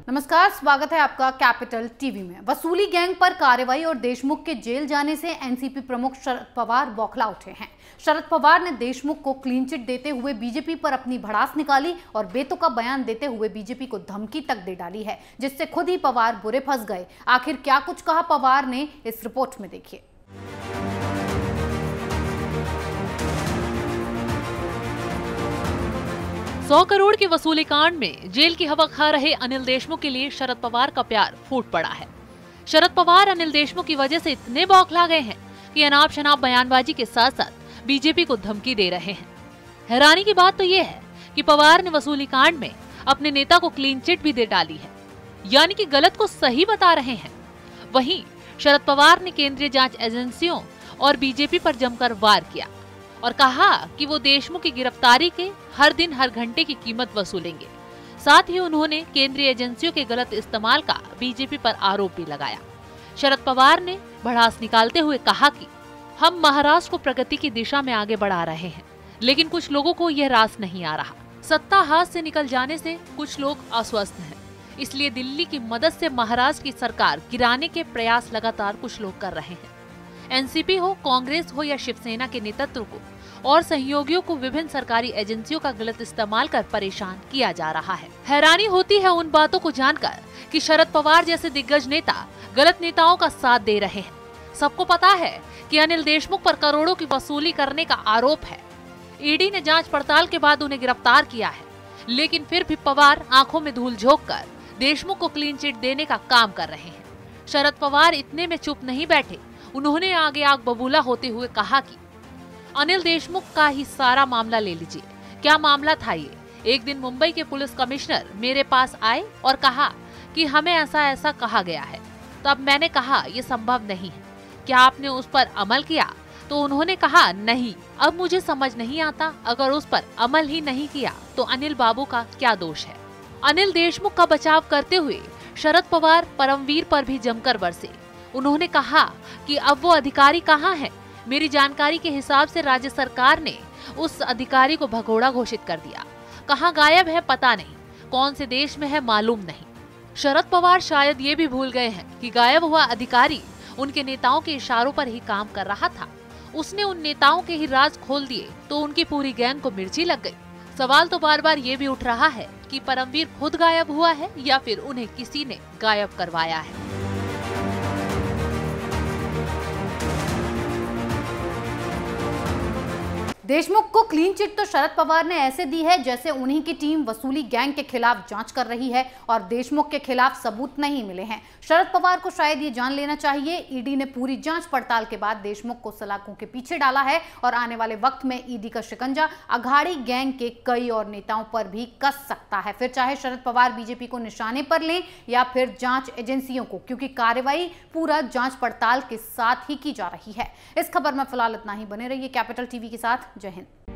नमस्कार, स्वागत है आपका कैपिटल टीवी में। वसूली गैंग पर कार्रवाई और देशमुख के जेल जाने से एनसीपी प्रमुख शरद पवार बौखला उठे हैं। शरद पवार ने देशमुख को क्लीन चिट देते हुए बीजेपी पर अपनी भड़ास निकाली और बेतुका बयान देते हुए बीजेपी को धमकी तक दे डाली है, जिससे खुद ही पवार बुरे फंस गए। आखिर क्या कुछ कहा पवार ने, इस रिपोर्ट में देखिए। 100 करोड़ के वसूली कांड में जेल की हवा खा रहे अनिल देशमुख के लिए शरद पवार का प्यार फूट पड़ा है। शरद पवार अनिल देशमुख की वजह से इतने बौखला गए हैं कि अनाप शनाप बयानबाजी के साथ साथ बीजेपी को धमकी दे रहे हैं। हैरानी की बात तो ये है कि पवार ने वसूली कांड में अपने नेता को क्लीन चिट भी दे डाली है, यानी कि गलत को सही बता रहे हैं। वहीं शरद पवार ने केंद्रीय जांच एजेंसियों और बीजेपी पर जमकर वार किया और कहा कि वो देशमुख की गिरफ्तारी के हर दिन हर घंटे की कीमत वसूलेंगे। साथ ही उन्होंने केंद्रीय एजेंसियों के गलत इस्तेमाल का बीजेपी पर आरोप भी लगाया। शरद पवार ने भड़ास निकालते हुए कहा कि हम महाराष्ट्र को प्रगति की दिशा में आगे बढ़ा रहे हैं, लेकिन कुछ लोगों को यह रास नहीं आ रहा। सत्ता हाथ से निकल जाने से कुछ लोग अस्वस्थ हैं, इसलिए दिल्ली की मदद से महाराष्ट्र की सरकार गिराने के प्रयास लगातार कुछ लोग कर रहे हैं। एनसीपी हो, कांग्रेस हो या शिवसेना के नेतृत्व को और सहयोगियों को विभिन्न सरकारी एजेंसियों का गलत इस्तेमाल कर परेशान किया जा रहा है। हैरानी होती है उन बातों को जानकर कि शरद पवार जैसे दिग्गज नेता गलत नेताओं का साथ दे रहे हैं। सबको पता है कि अनिल देशमुख पर करोड़ों की वसूली करने का आरोप है। ईडी ने जांच पड़ताल के बाद उन्हें गिरफ्तार किया है, लेकिन फिर भी पवार आंखों में धूल झोंक कर देशमुख को क्लीन चिट देने का काम कर रहे हैं। शरद पवार इतने में चुप नहीं बैठे, उन्होंने आगे आग बबूला होते हुए कहा कि अनिल देशमुख का ही सारा मामला ले लीजिए। क्या मामला था ये? एक दिन मुंबई के पुलिस कमिश्नर मेरे पास आए और कहा कि हमें ऐसा ऐसा कहा गया है। तब मैंने कहा ये संभव नहीं है, क्या आपने उस पर अमल किया? तो उन्होंने कहा नहीं। अब मुझे समझ नहीं आता, अगर उस पर अमल ही नहीं किया तो अनिल बाबू का क्या दोष है? अनिल देशमुख का बचाव करते हुए शरद पवार परमवीर पर भी जमकर बरसे। उन्होंने कहा कि अब वो अधिकारी कहाँ है? मेरी जानकारी के हिसाब से राज्य सरकार ने उस अधिकारी को भगोड़ा घोषित कर दिया। कहाँ गायब है पता नहीं, कौन से देश में है मालूम नहीं। शरद पवार शायद ये भी भूल गए हैं कि गायब हुआ अधिकारी उनके नेताओं के इशारों पर ही काम कर रहा था। उसने उन नेताओं के ही राज खोल दिए तो उनकी पूरी गैंग को मिर्ची लग गई। सवाल तो बार बार ये भी उठ रहा है कि परमवीर खुद गायब हुआ है या फिर उन्हें किसी ने गायब करवाया है। देशमुख को क्लीन चिट तो शरद पवार ने ऐसे दी है जैसे उन्हीं की टीम वसूली गैंग के खिलाफ जांच कर रही है और देशमुख के खिलाफ सबूत नहीं मिले हैं। शरद पवार को शायद ये जान लेना चाहिए, ईडी ने पूरी जांच पड़ताल के बाद देशमुख को सलाखों के पीछे डाला है और आने वाले वक्त में ईडी का शिकंजा अघाड़ी गैंग के कई और नेताओं पर भी कस सकता है, फिर चाहे शरद पवार बीजेपी को निशाने पर लें या फिर जांच एजेंसियों को, क्योंकि कार्रवाई पूरा जांच पड़ताल के साथ ही की जा रही है। इस खबर में फिलहाल इतना ही। बने रहिए कैपिटल टीवी के साथ। जय हिंद।